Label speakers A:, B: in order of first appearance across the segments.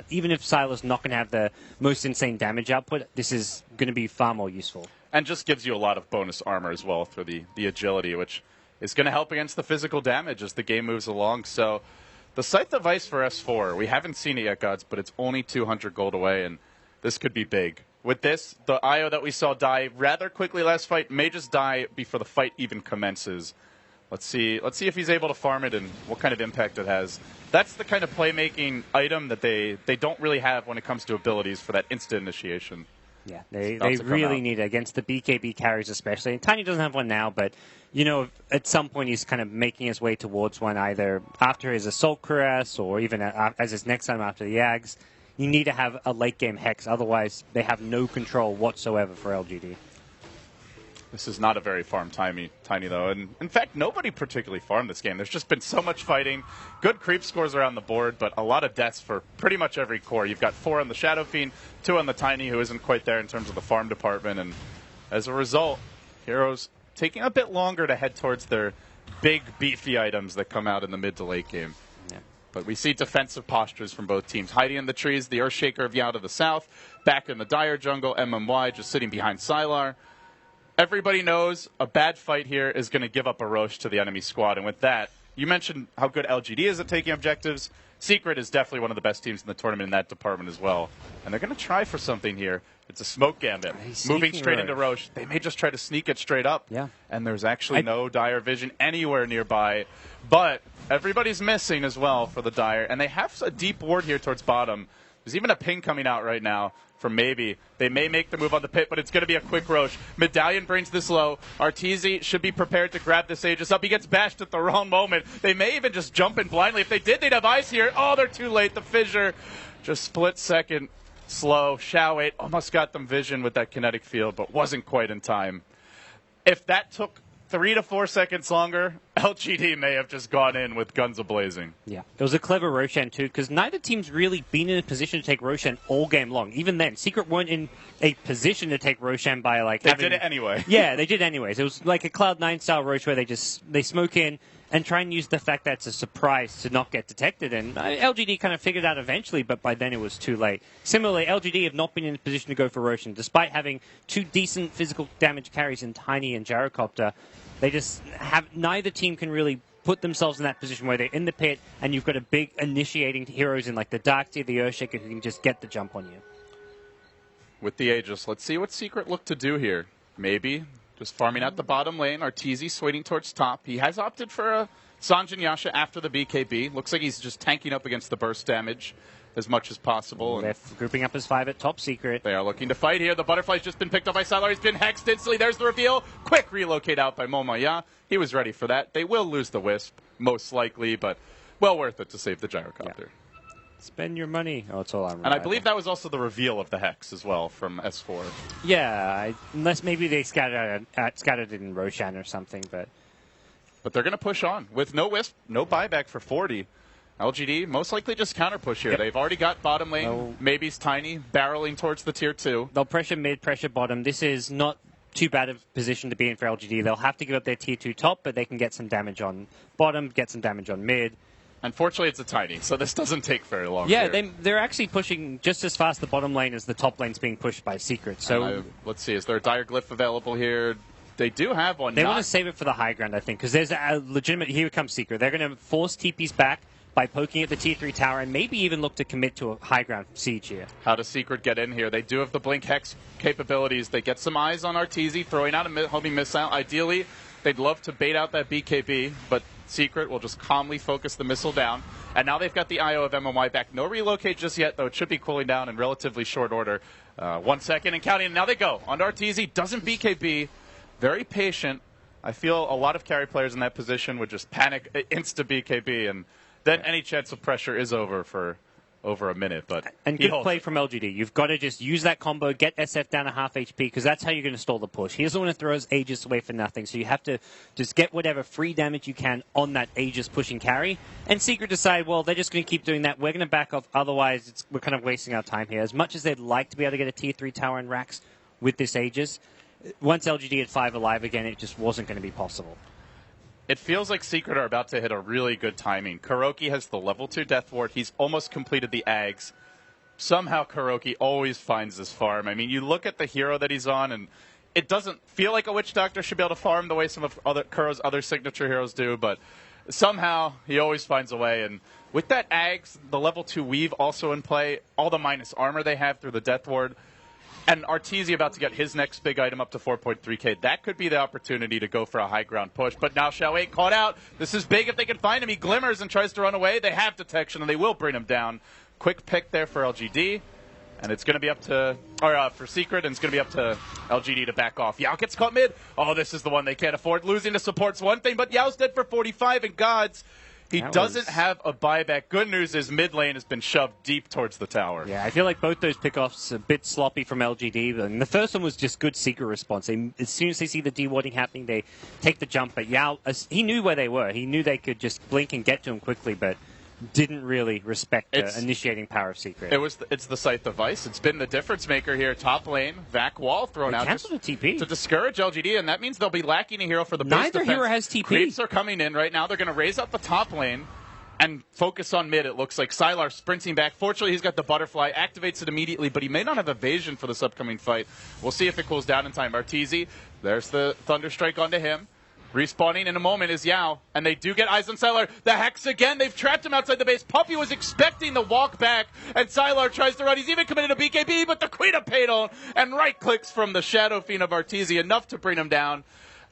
A: even if Silo's not going to have the most insane damage output, this is going to be far more useful.
B: And just gives you a lot of bonus armor as well through the agility, which is going to help against the physical damage as the game moves along. So the Scythe device for S4, we haven't seen it yet, Gods, but it's only 200 gold away, and this could be big. With this, the IO that we saw die rather quickly last fight may just die before the fight even commences. Let's see if he's able to farm it and what kind of impact it has. That's the kind of playmaking item that they don't really have when it comes to abilities for that instant initiation.
A: Yeah, they really need it against the BKB carries especially. And Tiny doesn't have one now, but, you know, at some point he's kind of making his way towards one either after his Assault Cuirass or even as his next time after the Yags. You need to have a late-game Hex, otherwise they have no control whatsoever for LGD.
B: This is not a very farm Tiny, though. And in fact, nobody particularly farmed this game. There's just been so much fighting. Good creep scores around the board, but a lot of deaths for pretty much every core. You've got 4 on the Shadow Fiend, 2 on the Tiny, who isn't quite there in terms of the farm department. And as a result, Heroes taking a bit longer to head towards their big, beefy items that come out in the mid to late game.
A: Yeah.
B: But we see defensive postures from both teams. Hiding in the trees, the Earthshaker of Yao to the south. Back in the Dire jungle, MMY just sitting behind Sylar. Everybody knows a bad fight here is going to give up a Roche to the enemy squad. And with that, you mentioned how good LGD is at taking objectives. Secret is definitely one of the best teams in the tournament in that department as well. And they're going to try for something here. It's a smoke gambit. Moving straight into Roche. They may just try to sneak it straight up.
A: Yeah.
B: And there's actually no Dire vision anywhere nearby. But everybody's missing as well for the Dire. And they have a deep ward here towards bottom. There's even a ping coming out right now from Maybe. They may make the move on the pit, but it's going to be a quick Roche. Medallion brings this low. Arteezy should be prepared to grab this Aegis up. He gets bashed at the wrong moment. They may even just jump in blindly. If they did, they'd have eyes here. Oh, they're too late. The fissure just split second slow. Shao 8 almost got them vision with that kinetic field, but wasn't quite in time. If that took 3 to 4 seconds longer, LGD may have just gone in with guns a-blazing.
A: Yeah, it was a clever Roshan too, because neither team's really been in a position to take Roshan all game long. Even then, Secret weren't in a position to take Roshan by like
B: They did it anyway.
A: Yeah, they did anyways. It was like a Cloud9 style Roche where they smoke in and try and use the fact that it's a surprise to not get detected. And LGD kind of figured out eventually, but by then it was too late. Similarly, LGD have not been in a position to go for Roshan, despite having 2 decent physical damage carries in Tiny and Gyrocopter. They just have, neither team can really put themselves in that position where they're in the pit and you've got a big initiating heroes in like the Dark Tier, the Earthshaker, who can just get the jump on you.
B: With the Aegis, let's see what Secret look to do here. Maybe just farming out the bottom lane. Arteezy swinging towards top. He has opted for a Sanjin Yasha after the BKB. Looks like he's just tanking up against the burst damage as much as possible.
A: They're grouping up as 5 at top Secret.
B: They are looking to fight here. The Butterfly's just been picked up by Sylar. He's been hexed instantly. There's the reveal. Quick relocate out by Momaya. He was ready for that. They will lose the Wisp, most likely, but well worth it to save the Gyrocopter.
A: Yeah. Spend your money. Oh, it's all on.
B: And I believe that was also the reveal of the Hex as well from S4.
A: Yeah, unless maybe they scattered it in Roshan or something, but
B: they're going to push on. With no Wisp, no buyback for 40. LGD most likely just counter push here. Yep. They've already got bottom lane. Maybe's Tiny barreling towards the tier 2.
A: They'll pressure mid, pressure bottom. This is not too bad of a position to be in for LGD. They'll have to give up their tier 2 top, but they can get some damage on bottom, get some damage on mid.
B: Unfortunately, it's a Tiny, so this doesn't take very long.
A: Yeah, they're actually pushing just as fast the bottom lane as the top lane's being pushed by Secret. So
B: let's see, is there a Dire Glyph available here? They do have one.
A: They want to save it for the high ground, I think, because there's a legitimate. Here comes Secret. They're going to force TPs back by poking at the tier 3 tower and maybe even look to commit to a high ground siege here.
B: How does Secret get in here? They do have the Blink Hex capabilities. They get some eyes on Arteezy, throwing out a homing missile. Ideally, they'd love to bait out that BKB, but Secret will just calmly focus the missile down. And now they've got the IO of MMY back. No relocate just yet, though. It should be cooling down in relatively short order. 1 second and counting. Now they go. On to Arteezy. Doesn't BKB. Very patient. I feel a lot of carry players in that position would just panic, insta BKB, and then any chance of pressure is over for over a minute. But
A: and good play from LGD. You've got to just use that combo, get SF down to half HP, because that's how you're going to stall the push. He doesn't want to throw his Aegis away for nothing, so you have to just get whatever free damage you can on that Aegis pushing carry. And Secret decide, well, they're just going to keep doing that. We're going to back off. Otherwise, we're kind of wasting our time here. As much as they'd like to be able to get a tier 3 tower and racks with this Aegis, once LGD had 5 alive again, it just wasn't going to be possible.
B: It feels like Secret are about to hit a really good timing. Kuroki has the level 2 Death Ward. He's almost completed the Ags. somehow Kuroki always finds this farm. I mean, you look at the hero that he's on, and it doesn't feel like a Witch Doctor should be able to farm the way some of Kuro's other signature heroes do, but somehow he always finds a way. And with that Ags, the level 2 Weave also in play, all the minus armor they have through the Death Ward, and Arteezy about to get his next big item up to 4.3k. That could be the opportunity to go for a high ground push. But now Xiao 8 caught out. This is big if they can find him. He glimmers and tries to run away. They have detection, and they will bring him down. Quick pick there for LGD. And it's going to be up to, for Secret, and it's going to be up to LGD to back off. Yao gets caught mid. Oh, this is the one they can't afford. Losing to support's one thing, but Yao's dead for 45, and Gods, he doesn't have a buyback. Good news is mid lane has been shoved deep towards the tower.
A: Yeah, I feel like both those pickoffs a bit sloppy from LGD. And the first one was just good Secret response. As soon as they see the dewarding happening, they take the jump. But Yao, he knew where they were. He knew they could just blink and get to him quickly, but didn't really respect the initiating power of Secret.
B: It's the Scythe of Ice. It's been the difference maker here. Top lane, Vac Wall thrown out
A: just the TP
B: to discourage LGD, and that means they'll be lacking a hero for the base
A: Neither
B: defense.
A: hero has TP.
B: Creeps are coming in right now. They're going to raise up the top lane and focus on mid, it looks like. Sylar sprinting back. Fortunately, he's got the butterfly, activates it immediately, but he may not have evasion for this upcoming fight. We'll see if it cools down in time. Arteezy, there's the Thunder Strike onto him. Respawning in a moment is Yao, and they do get eyes on Sylar. The Hex again, they've trapped him outside the base. Puppey was expecting the walk back, and Sylar tries to run. He's even committed a BKB, but the Queen of Padon, and right-clicks from the Shadow Fiend of Arteezy, enough to bring him down.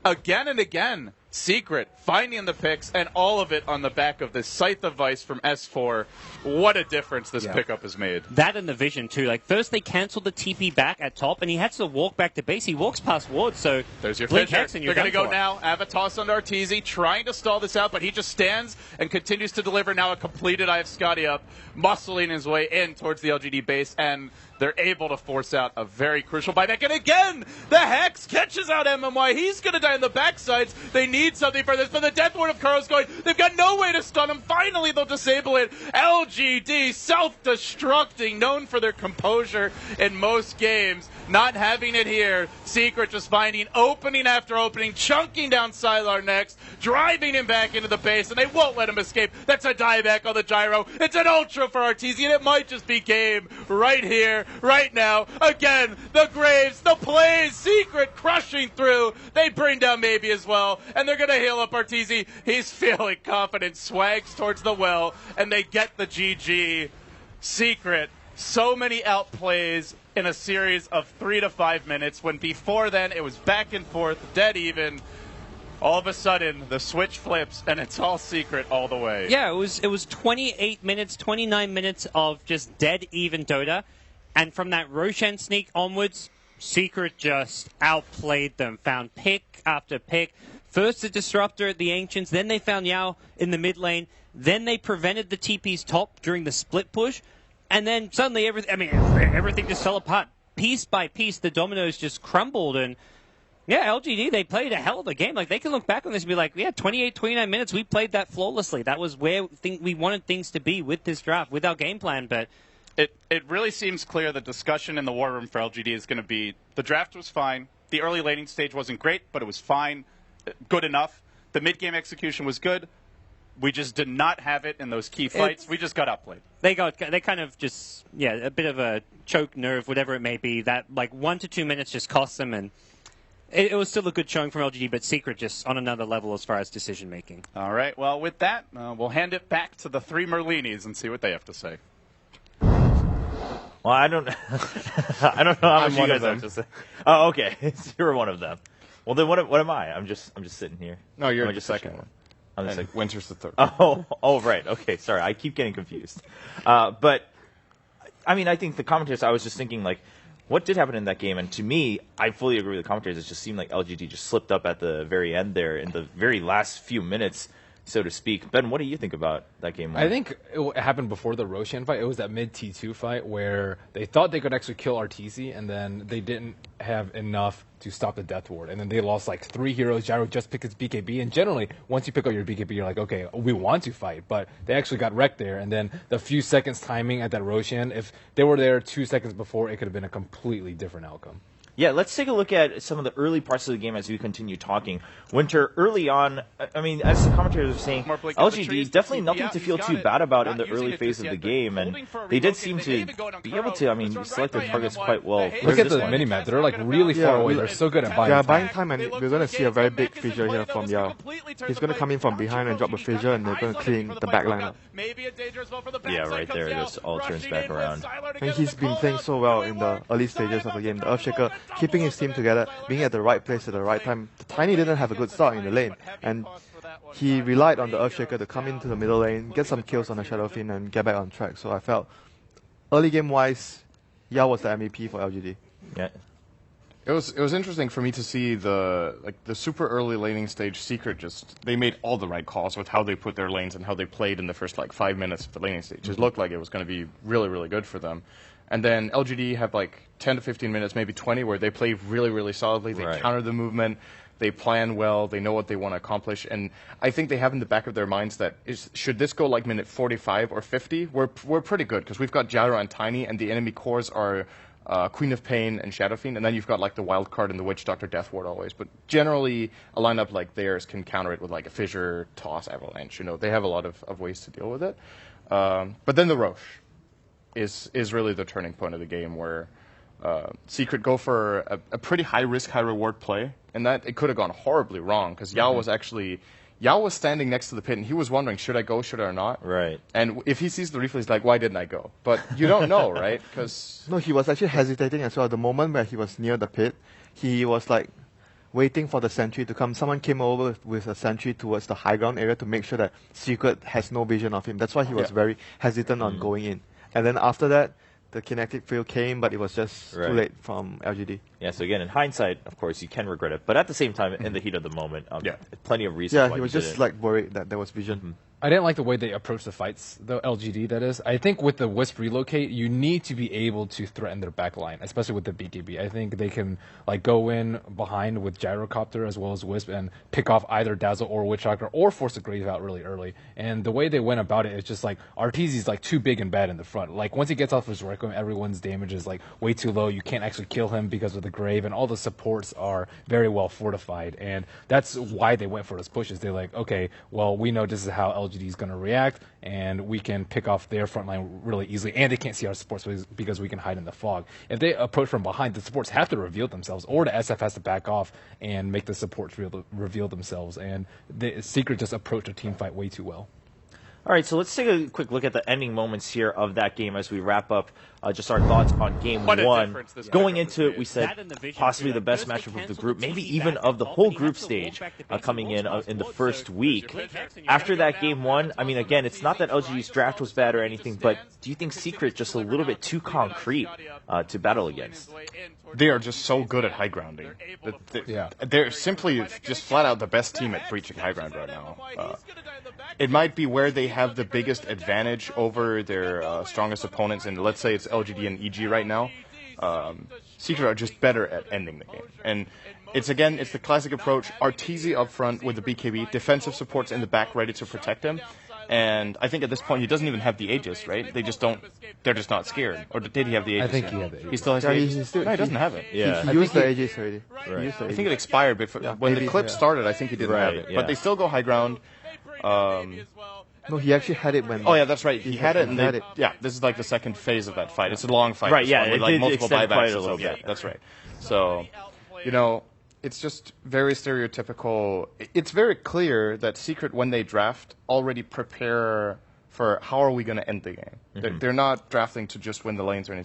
B: Again and again, Secret finding the picks, and all of it on the back of this Scythe of Ice from S4. What a difference this pickup has made.
A: That and the vision, too. Like, first they canceled the TP back at top, and he had to walk back to base. He walks past Ward, so
B: there's your
A: blink
B: Fissure.
A: Hex and you're
B: They're going to go
A: for
B: now. Avatos on Arteezy, trying to stall this out, but he just stands and continues to deliver. Now a completed I have Scotty up, muscling his way in towards the LGD base, and they're able to force out a very crucial buyback. And again, the Hex catches out MMY. He's going to die on the backsides. They need something for this, but the Death Ward of Kuro's going. They've got no way to stun him. Finally, they'll disable it. LGD self-destructing, known for their composure in most games. Not having it here. Secret just finding opening after opening, chunking down Sylar next, driving him back into the base, and they won't let him escape. That's a dieback on the gyro. It's an ultra for Arteezy, and it might just be game right here, right now. Again, the Graves, the plays, Secret crushing through. They bring down Maybe as well, and they're going to heal up Arteezy. He's feeling confident, swags towards the well, and they get the GG. Secret, so many outplays in a series of 3 to 5 minutes, when before then it was back and forth, dead even. All of a sudden, the switch flips, and it's all Secret all the way.
A: Yeah, it was 28 minutes, 29 minutes of just dead even Dota, and from that Roshan sneak onwards, Secret just outplayed them, found pick after pick. First the Disruptor, the Ancients, then they found Yao in the mid lane, then they prevented the TP's top during the split push, and then suddenly everything just fell apart. Piece by piece, the dominoes just crumbled, and yeah, LGD, they played a hell of a game. Like, they can look back on this and be like, yeah, 28, 29 minutes, we played that flawlessly. That was where we wanted things to be with this draft, with our game plan, but
B: It really seems clear the discussion in the war room for LGD is going to be, the draft was fine, the early laning stage wasn't great, but it was fine, good enough. The mid-game execution was good. We just did not have it in those key fights. We just got outplayed. They
A: kind of just, a bit of a choke nerve, whatever it may be. That, 1 to 2 minutes just cost them, and it was still a good showing from LGD, but Secret just on another level as far as decision-making.
B: All right, well, with that, we'll hand it back to the 3 Merlinis and see what they have to say.
C: Well, I don't know how much you guys have to say. Oh, okay. So you're one of them. Well, then what am I? I'm just sitting here.
D: No, you're
C: the
D: just second one.
C: I'm the second.
D: Winter's the third.
C: Oh, right. Okay, sorry. I keep getting confused. But, I mean, I think the commentators, I was just thinking, what did happen in that game? And to me, I fully agree with the commentators. It just seemed like LGD just slipped up at the very end there in the very last few minutes, so to speak. Ben, what do you think about that game?
D: I think it happened before the Roshan fight. It was that mid T2 fight where they thought they could actually kill Arteezy, and then they didn't have enough to stop the Death Ward. And then they lost 3 heroes. Gyro just picked his BKB. And generally, once you pick up your BKB, you're like, okay, we want to fight. But they actually got wrecked there. And then the few seconds timing at that Roshan, if they were there 2 seconds before, it could have been a completely different outcome.
C: Yeah, let's take a look at some of the early parts of the game as we continue talking. Winter, early on, I mean, as the commentators are saying, LGD definitely nothing to feel too bad about in the early phase of the game, and they did seem to be able to, I mean, select their targets quite well.
D: Look at the minimap. They're like really far away. They're so good at buying time.
E: buying time, and we're going to see a very big fissure here from Yao. He's going to come in from behind and drop a fissure, and they're going to clean the back line up.
C: Yeah, right there. This all turns back around.
E: And he's been playing so well in the early stages of the game. The Earthshaker keeping his team together, being at the right place at the right time. The Tiny didn't have a good start in the lane, and he relied on the Earthshaker to come into the middle lane, get some kills on the Shadow Fiend, and get back on track. So I felt, early game wise, Yao was the MVP for LGD.
C: Yeah.
F: It was interesting for me to see the super early laning stage. Secret they made all the right calls with how they put their lanes and how they played in the first 5 minutes of the laning stage. It looked like it was going to be really, really good for them. And then LGD have 10 to 15 minutes, maybe 20, where they play really, really solidly. They counter the movement. They plan well. They know what they want to accomplish. And I think they have in the back of their minds that should this go minute 45 or 50, we're pretty good because we've got Gyro and Tiny, and the enemy cores are Queen of Pain and Shadow Fiend, and then you've got the Wild Card and the Witch Doctor Death Ward always. But generally, a lineup like theirs can counter it with a Fissure, Toss, Avalanche. They have a lot of ways to deal with it. But then the Roche is really the turning point of the game, where Secret go for a pretty high risk, high reward play, and that it could have gone horribly wrong because Yao was standing next to the pit, and he was wondering, should I go, should I not?
C: Right.
F: And if he sees the replay, he's like, why didn't I go? But you don't know, right?
E: No, he was actually hesitating as well. The moment where he was near the pit, he was waiting for the sentry to come. Someone came over with a sentry towards the high ground area to make sure that Secret has no vision of him. That's why he was very hesitant on going in. And then after that, the kinetic field came, but it was just too late from LGD.
C: Yeah, so again, in hindsight, of course, you can regret it. But at the same time, in the heat of the moment, plenty of reasons why
E: he was just worried that there was vision.
D: I didn't like the way they approached the fights, though, LGD, that is. I think with the Wisp relocate, you need to be able to threaten their back line, especially with the BKB. I think they can go in behind with Gyrocopter as well as Wisp and pick off either Dazzle or Witch Doctor or force a Grave out really early. And the way they went about it is just Arteezy's too big and bad in the front. Once he gets off his Requiem, everyone's damage is way too low. You can't actually kill him because of the Grave, and all the supports are very well fortified. And that's why they went for those pushes. They're okay, well, we know this is how LGD is going to react, and we can pick off their front line really easily, and they can't see our supports because we can hide in the fog. If they approach from behind, the supports have to reveal themselves, or the SF has to back off and make the supports reveal themselves, and the Secret just approached a team fight way too well.
C: All right, so let's take a quick look at the ending moments here of that game as we wrap up just our thoughts on Game 1. Going into it, we said possibly the best matchup of the group, maybe even of the whole group stage coming in the first week. After that Game 1, I mean, again, it's not that LGD's draft was bad or anything, but do you think Secret just a little bit too concrete to battle against?
F: They are just so good at high grounding. They're simply just flat out the best team at breaching high ground right now. It might be where they have the biggest advantage over their strongest opponents, and let's say it's LGD and EG right now. Secret are just better at ending the game. And it's the classic approach, Arteezy up front with the BKB, defensive supports in the back ready to protect him. And I think at this point he doesn't even have the Aegis, right? They're just not scared. Or did he have the Aegis?
D: I think he had the Aegis.
F: He still has the Aegis? No, he doesn't have it.
C: Yeah.
E: He used the Aegis already.
C: Right.
F: I think it expired before. When the clip started, I think he didn't have it.
C: Yeah.
F: But they still go high ground.
E: No, he actually had it when...
F: Oh, yeah, that's right. He had it, and yeah, this is the second phase of that fight. It's a long fight.
C: Right, yeah,
F: with
C: it did
F: multiple
C: extend quite
F: buybacks.
C: a little bit.
F: Yeah, that's right. So, it's just very stereotypical. It's very clear that Secret, when they draft, already prepare for how are we going to end the game. They're not drafting to just win the lanes or anything.